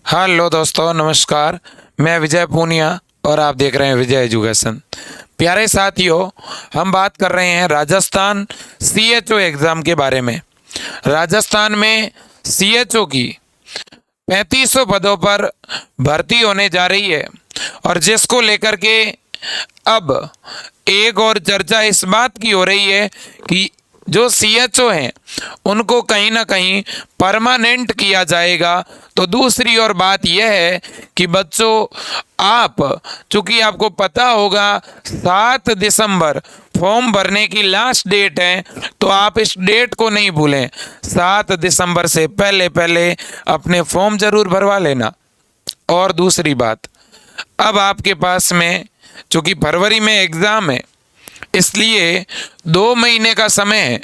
Hello दोस्तों, नमस्कार। मैं विजय पूनिया और आप देख रहे हैं विजय एजुकेशन। प्यारे साथियों, हम बात कर रहे हैं राजस्थान सीएचओ एग्ज़ाम के बारे में। राजस्थान में सीएचओ की 3500 पदों पर भर्ती होने जा रही है और जिसको लेकर के अब एक और चर्चा इस बात की हो रही है कि जो सीएचओ हैं उनको कहीं ना कहीं परमानेंट किया जाएगा। तो दूसरी और बात यह है कि बच्चों, आप चूंकि आपको पता होगा 7 दिसंबर फॉर्म भरने की लास्ट डेट है, तो आप इस डेट को नहीं भूलें। 7 दिसंबर से पहले पहले अपने फॉर्म जरूर भरवा लेना। और दूसरी बात, अब आपके पास में चूंकि फरवरी में एग्ज़ाम है, इसलिए 2 महीने का समय है।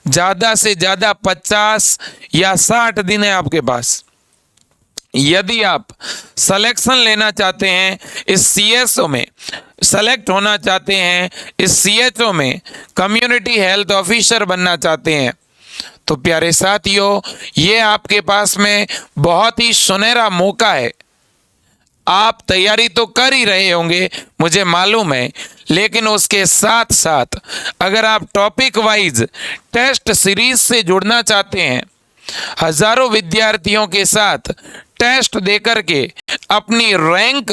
ज़्यादा से ज़्यादा 50 या 60 दिन है आपके पास। यदि आप सिलेक्शन लेना चाहते हैं, इस सीएसओ में सेलेक्ट होना चाहते हैं, इस सीएचओ में कम्युनिटी हेल्थ ऑफिसर बनना चाहते हैं, तो प्यारे साथियों, ये आपके पास में बहुत ही सुनहरा मौका है। आप तैयारी तो कर ही रहे होंगे, मुझे मालूम है, लेकिन उसके साथ साथ अगर आप टॉपिक वाइज टेस्ट सीरीज से जुड़ना चाहते हैं, हजारों विद्यार्थियों के साथ टेस्ट देकर के अपनी रैंक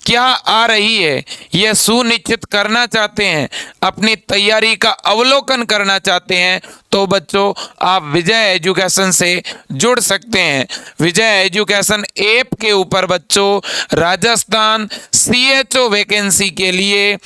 क्या आ रही है यह सुनिश्चित करना चाहते हैं, अपनी तैयारी का अवलोकन करना चाहते हैं, तो बच्चों आप विजय एजुकेशन से जुड़ सकते हैं। विजय एजुकेशन ऐप के ऊपर बच्चों राजस्थान सीएचओ वैकेंसी के लिए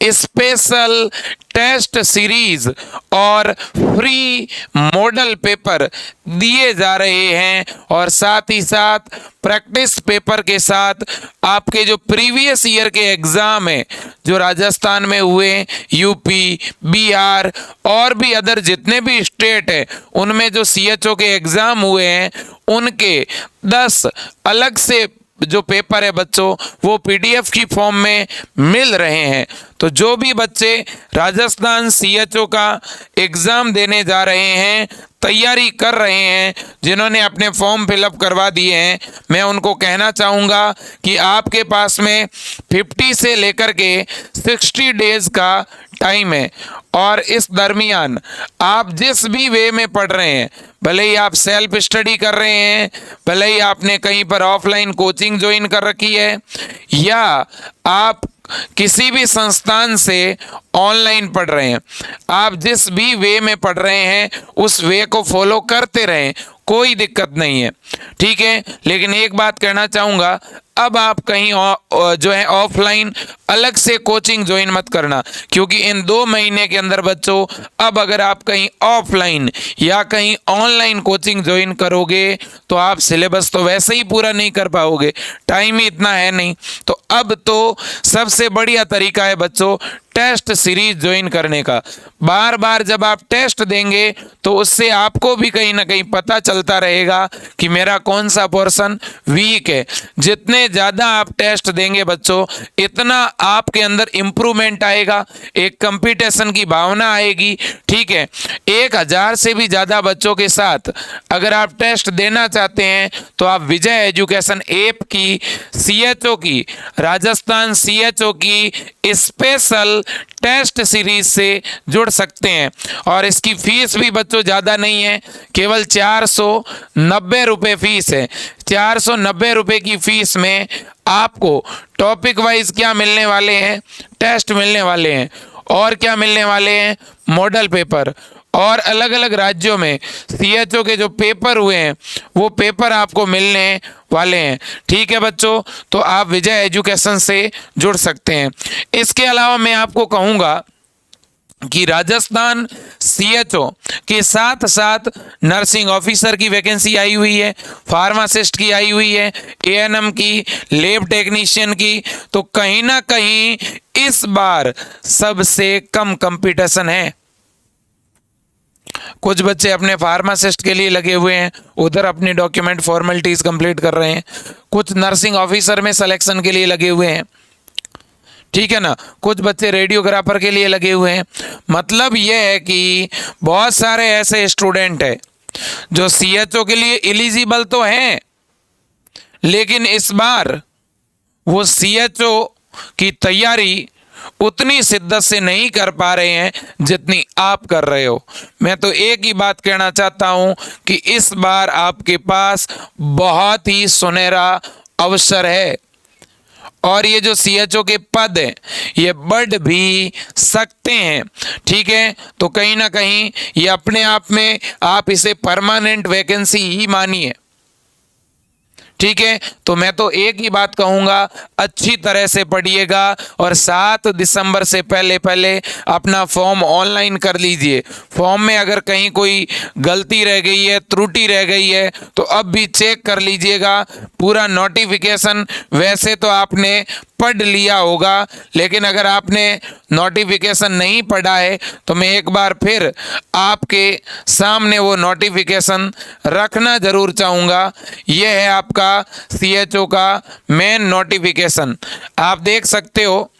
स्पेशल टेस्ट सीरीज और फ्री मॉडल पेपर दिए जा रहे हैं और साथ ही साथ प्रैक्टिस पेपर के साथ आपके जो प्रीवियस ईयर के एग्ज़ाम हैं जो राजस्थान में हुए, यूपी, बिहार और भी अदर जितने भी स्टेट हैं उनमें जो सीएचओ के एग्ज़ाम हुए हैं, उनके 10 अलग से जो पेपर है बच्चों वो पीडीएफ की फॉर्म में मिल रहे हैं। तो जो भी बच्चे राजस्थान सीएचओ का एग्ज़ाम देने जा रहे हैं, तैयारी कर रहे हैं, जिन्होंने अपने फॉर्म फिलअप करवा दिए हैं, मैं उनको कहना चाहूँगा कि आपके पास में 50 से लेकर के 60 डेज़ का टाइम है और इस दरमियान आप जिस भी वे में पढ़ रहे हैं, भले ही आप सेल्फ स्टडी कर रहे हैं, भले ही आपने कहीं पर ऑफलाइन कोचिंग ज्वाइन कर रखी है, या आप किसी भी संस्थान से ऑनलाइन पढ़ रहे हैं, आप जिस भी वे में पढ़ रहे हैं उस वे को फॉलो करते रहें, कोई दिक्कत नहीं है, ठीक है। लेकिन एक बात कहना चाहूँगा, अब आप कहीं जो है ऑफलाइन अलग से कोचिंग ज्वाइन मत करना, क्योंकि इन 2 महीने के अंदर बच्चों अब अगर आप कहीं ऑफलाइन या कहीं ऑनलाइन कोचिंग ज्वाइन करोगे तो आप सिलेबस तो वैसे ही पूरा नहीं कर पाओगे, टाइम ही इतना है नहीं। तो अब तो सबसे बढ़िया तरीका है बच्चों टेस्ट सीरीज ज्वाइन करने का। बार बार जब आप टेस्ट देंगे तो उससे आपको भी कहीं ना कहीं पता चलता रहेगा कि मेरा कौन सा पोर्शन वीक है। जितने ज़्यादा आप टेस्ट देंगे बच्चों, इतना आपके अंदर इम्प्रूवमेंट आएगा, एक कंपटीशन की भावना आएगी, ठीक है। 1000 से भी ज़्यादा बच्चों के साथ अगर आप टेस्ट देना चाहते हैं तो आप विजय एजुकेशन ऐप की सीएचओ की, राजस्थान सीएचओ की स्पेशल टेस्ट सीरीज से जुड़ सकते हैं। और इसकी फीस भी बच्चों ज़्यादा नहीं है, केवल 490 रुपये फीस है। 490 रुपये की फीस में आपको टॉपिक वाइज क्या मिलने वाले हैं, टेस्ट मिलने वाले हैं, और क्या मिलने वाले हैं, मॉडल पेपर, और अलग अलग राज्यों में सीएचओ के जो पेपर हुए हैं वो पेपर आपको मिलने वाले हैं, ठीक है बच्चों। तो आप विजय एजुकेशन से जुड़ सकते हैं। इसके अलावा मैं आपको कहूँगा कि राजस्थान सीएचओ के साथ साथ नर्सिंग ऑफिसर की वैकेंसी आई हुई है, फार्मासिस्ट की आई हुई है, एएनएम की, लैब टेक्नीशियन की। तो कहीं ना कहीं इस बार सबसे कम कंपटीशन है। कुछ बच्चे अपने फार्मासिस्ट के लिए लगे हुए हैं, उधर अपनी डॉक्यूमेंट फॉर्मेलिटीज़ कंप्लीट कर रहे हैं, कुछ नर्सिंग ऑफिसर में सिलेक्शन के लिए लगे हुए हैं, ठीक है ना, कुछ बच्चे रेडियोग्राफर के लिए लगे हुए हैं। मतलब यह है कि बहुत सारे ऐसे स्टूडेंट हैं जो सीएचओ के लिए एलिजिबल तो हैं, लेकिन इस बार वो CHO की तैयारी उतनी शिद्दत से नहीं कर पा रहे हैं जितनी आप कर रहे हो। मैं तो एक ही बात कहना चाहता हूं कि इस बार आपके पास बहुत ही सुनहरा अवसर है और ये जो CHO के पद हैं ये बढ़ भी सकते हैं। ठीक है, तो कहीं ना कहीं ये अपने आप में आप इसे परमानेंट वैकेंसी ही मानिए। ठीक है, तो मैं तो एक ही बात कहूंगा, अच्छी तरह से पढ़िएगा और 7 दिसंबर से पहले पहले अपना फॉर्म ऑनलाइन कर लीजिए। फॉर्म में अगर कहीं कोई गलती रह गई है, त्रुटि रह गई है, तो अब भी चेक कर लीजिएगा। पूरा नोटिफिकेशन वैसे तो आपने पढ़ लिया होगा, लेकिन अगर आपने नोटिफिकेशन नहीं पढ़ा है तो मैं एक बार फिर आपके सामने वो नोटिफिकेशन रखना ज़रूर चाहूँगा। ये है आपका CHO का मेन नोटिफिकेशन। आप देख सकते हो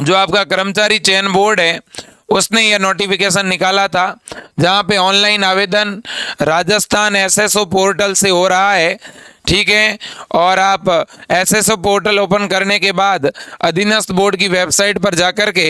जो आपका कर्मचारी चयन बोर्ड है उसने यह नोटिफिकेशन निकाला था, जहाँ पे ऑनलाइन आवेदन राजस्थान SSO पोर्टल से हो रहा है। ठीक है, और आप SSO पोर्टल ओपन करने के बाद अधीनस्थ बोर्ड की वेबसाइट पर जाकर के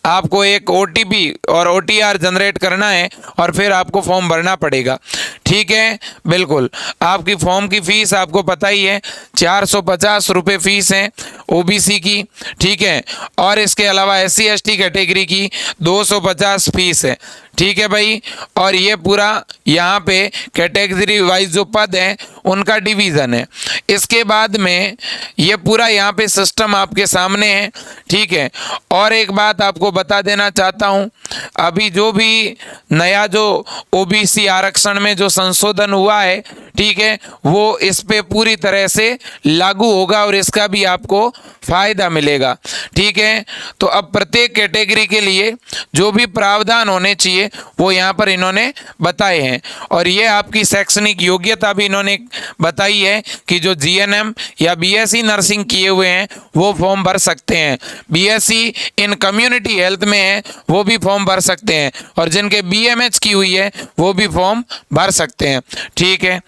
आपको एक OTP और OTR जनरेट करना है और फिर आपको फॉर्म भरना पड़ेगा। ठीक है, बिल्कुल। आपकी फॉर्म की फ़ीस आपको पता ही है, 450 रुपये फ़ीस है OBC की। ठीक है, और इसके अलावा SC ST कैटेगरी की 250 फीस है। ठीक है भाई, और ये पूरा यहाँ पे कैटेगरी वाइज जो पद हैं उनका डिवीज़न है। इसके बाद में ये पूरा यहाँ पे सिस्टम आपके सामने है। ठीक है, और एक बात आपको बता देना चाहता हूँ, अभी जो भी नया जो OBC आरक्षण में जो संशोधन हुआ है, ठीक है, वो इस पे पूरी तरह से लागू होगा और इसका भी आपको फ़ायदा मिलेगा। ठीक है, तो अब प्रत्येक कैटेगरी के लिए जो भी प्रावधान होने चाहिए वो यहाँ पर इन्होंने बताए हैं, और ये आपकी शैक्षणिक योग्यता भी इन्होंने बताई है कि जो GNM या BSc नर्सिंग किए हुए हैं वो फॉर्म भर सकते हैं, BSc इन कम्युनिटी हेल्थ में है वो भी फॉर्म भर सकते हैं, और जिनके BMH की हुई है वो भी फॉर्म भर सकते हैं। ठीक है,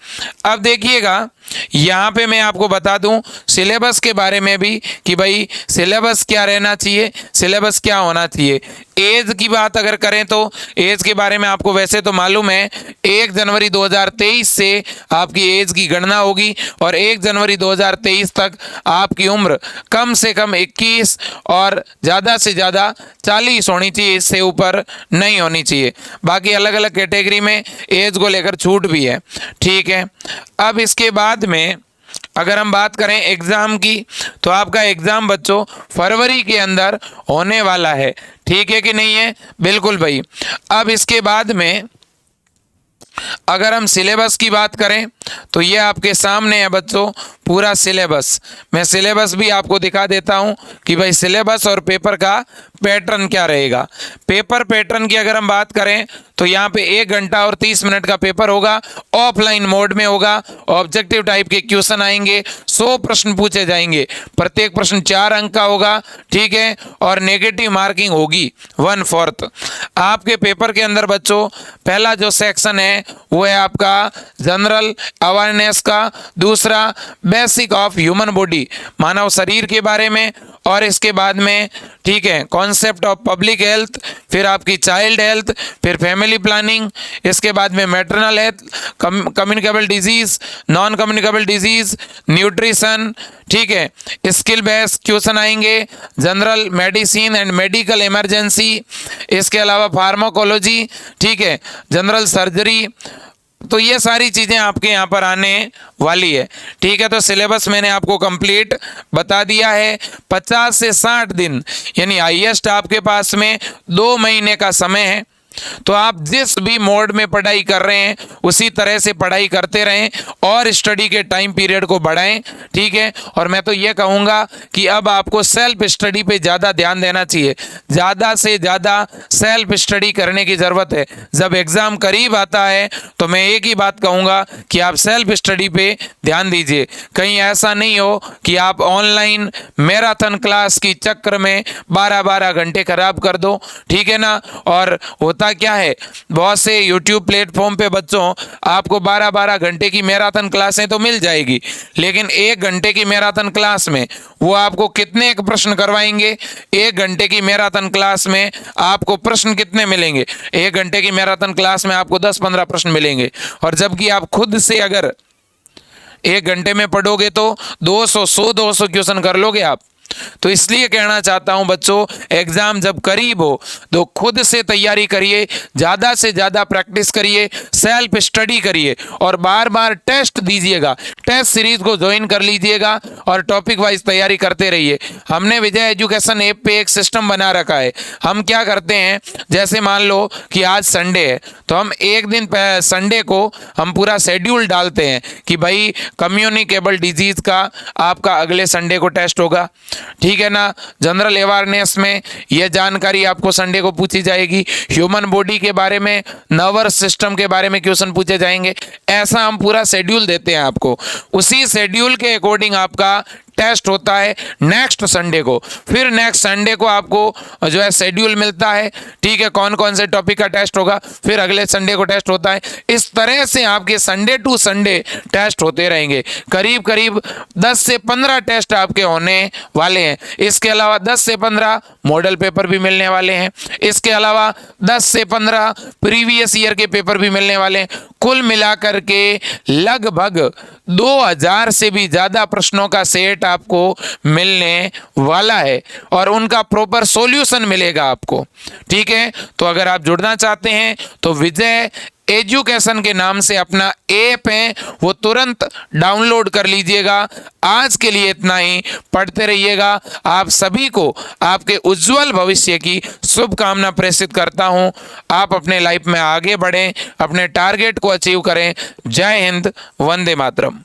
अब देखिएगा यहाँ पे मैं आपको बता दूं सिलेबस के बारे में भी कि भाई सिलेबस क्या रहना चाहिए, सिलेबस क्या होना चाहिए। एज की बात अगर करें तो एज के बारे में आपको वैसे तो मालूम है, 1 जनवरी 2023 से आपकी एज की गणना होगी और 1 जनवरी 2023 तक आपकी उम्र कम से कम 21 और ज़्यादा से ज़्यादा 40 होनी चाहिए, इससे ऊपर नहीं होनी चाहिए। बाकी अलग अलग कैटेगरी में एज को लेकर छूट भी है। ठीक है, अब इसके बाद में अगर हम बात करें एग्ज़ाम की तो आपका एग्ज़ाम बच्चों फरवरी के अंदर होने वाला है। ठीक है कि नहीं है? बिल्कुल भाई। अब इसके बाद में अगर हम सिलेबस की बात करें तो ये आपके सामने है बच्चों पूरा सिलेबस। मैं सिलेबस भी आपको दिखा देता हूं कि भाई सिलेबस और पेपर का पैटर्न क्या रहेगा। पेपर पैटर्न की अगर हम बात करें तो यहाँ पे 1 घंटा और 30 मिनट का पेपर होगा, ऑफलाइन मोड में होगा, ऑब्जेक्टिव टाइप के क्वेश्चन आएंगे, 100 प्रश्न पूछे जाएंगे, प्रत्येक प्रश्न 4 अंक का होगा। ठीक है, और नेगेटिव मार्किंग होगी 1/4। आपके पेपर के अंदर बच्चों पहला जो सेक्शन है वो है आपका जनरल अवेयरनेस का, दूसरा बेसिक ऑफ ह्यूमन बॉडी, मानव शरीर के बारे में, और इसके बाद में ठीक है कॉन्सेप्ट ऑफ पब्लिक हेल्थ, फिर आपकी चाइल्ड हेल्थ, फिर फैमिली प्लानिंग, इसके बाद में maternal health, communicable disease, non communicable disease, nutrition. ठीक है, स्किल बेस्ड क्वेश्चन आएंगे, general medicine and medical emergency, इसके अलावा फार्माकोलॉजी, ठीक है, जनरल सर्जरी। तो ये सारी चीज़ें आपके यहाँ पर आने वाली है। ठीक है, तो सिलेबस मैंने आपको कंप्लीट बता दिया है। 50 से 60 दिन यानी हाईएस्ट आपके पास में 2 महीने का समय है। तो आप जिस भी मोड में पढ़ाई कर रहे हैं उसी तरह से पढ़ाई करते रहें और स्टडी के टाइम पीरियड को बढ़ाएं। ठीक है, और मैं तो ये कहूँगा कि अब आपको सेल्फ स्टडी पे ज़्यादा ध्यान देना चाहिए, ज़्यादा से ज़्यादा सेल्फ स्टडी करने की ज़रूरत है। जब एग्ज़ाम करीब आता है तो मैं एक ही बात कहूँगा कि आप सेल्फ स्टडी पे ध्यान दीजिए। कहीं ऐसा नहीं हो कि आप ऑनलाइन मैराथन क्लास की चक्कर में 12-12 घंटे खराब कर दो। ठीक है ना, और होता होता क्या है, बहुत से यूट्यूब प्लेटफॉर्म पे बच्चों आपको 12-12 घंटे की मैराथन क्लासें तो मिल जाएगी, लेकिन 1 घंटे की मैराथन क्लास में वो आपको कितने प्रश्न करवाएंगे? 1 घंटे की मैराथन क्लास में आपको प्रश्न कितने मिलेंगे? 1 घंटे की मैराथन क्लास में आपको 10-15 प्रश्न मिलेंगे, और जबकि आप खुद से अगर 1 घंटे में पढ़ोगे तो 200 क्वेश्चन कर लोगे आप। तो इसलिए कहना चाहता हूं बच्चों, एग्जाम जब करीब हो तो खुद से तैयारी करिए, ज़्यादा से ज़्यादा प्रैक्टिस करिए, सेल्फ स्टडी करिए और बार बार टेस्ट दीजिएगा। टेस्ट सीरीज को ज्वाइन कर लीजिएगा और टॉपिक वाइज तैयारी करते रहिए। हमने विजय एजुकेशन ऐप पे एक सिस्टम बना रखा है। हम क्या करते हैं, जैसे मान लो कि आज संडे है तो हम एक दिन संडे को हम पूरा शेड्यूल डालते हैं कि भाई कम्युनिकेबल डिजीज का आपका अगले संडे को टेस्ट होगा, ठीक है ना। जनरल अवेयरनेस में यह जानकारी आपको संडे को पूछी जाएगी। ह्यूमन बॉडी के बारे में, नर्वस सिस्टम के बारे में क्वेश्चन पूछे जाएंगे। ऐसा हम पूरा शेड्यूल देते हैं आपको। उसी शेड्यूल के अकॉर्डिंग आपका टेस्ट होता है नेक्स्ट संडे को। फिर नेक्स्ट संडे को आपको जो है शेड्यूल मिलता है, ठीक है, कौन कौन से टॉपिक का टेस्ट होगा। फिर अगले संडे को टेस्ट होता है। इस तरह से आपके संडे टू संडे टेस्ट होते रहेंगे। करीब करीब 10 से 15 टेस्ट आपके होने वाले हैं। इसके अलावा 10 से 15 मॉडल पेपर भी मिलने वाले हैं। इसके अलावा 10 से 15 प्रीवियस ईयर के पेपर भी मिलने वाले हैं। कुल मिलाकर के लगभग 2000 से भी ज़्यादा प्रश्नों का सेट आपको मिलने वाला है और उनका प्रॉपर सॉल्यूशन मिलेगा आपको, ठीक है। तो अगर आप जुड़ना चाहते हैं तो विजय एजुकेशन के नाम से अपना ऐप है वो तुरंत डाउनलोड कर लीजिएगा। आज के लिए इतना ही। पढ़ते रहिएगा। आप सभी को आपके उज्जवल भविष्य की शुभकामना प्रेषित करता हूं। आप अपने लाइफ में आगे बढ़ें, अपने टारगेट को अचीव करें। जय हिंद, वंदे मातरम।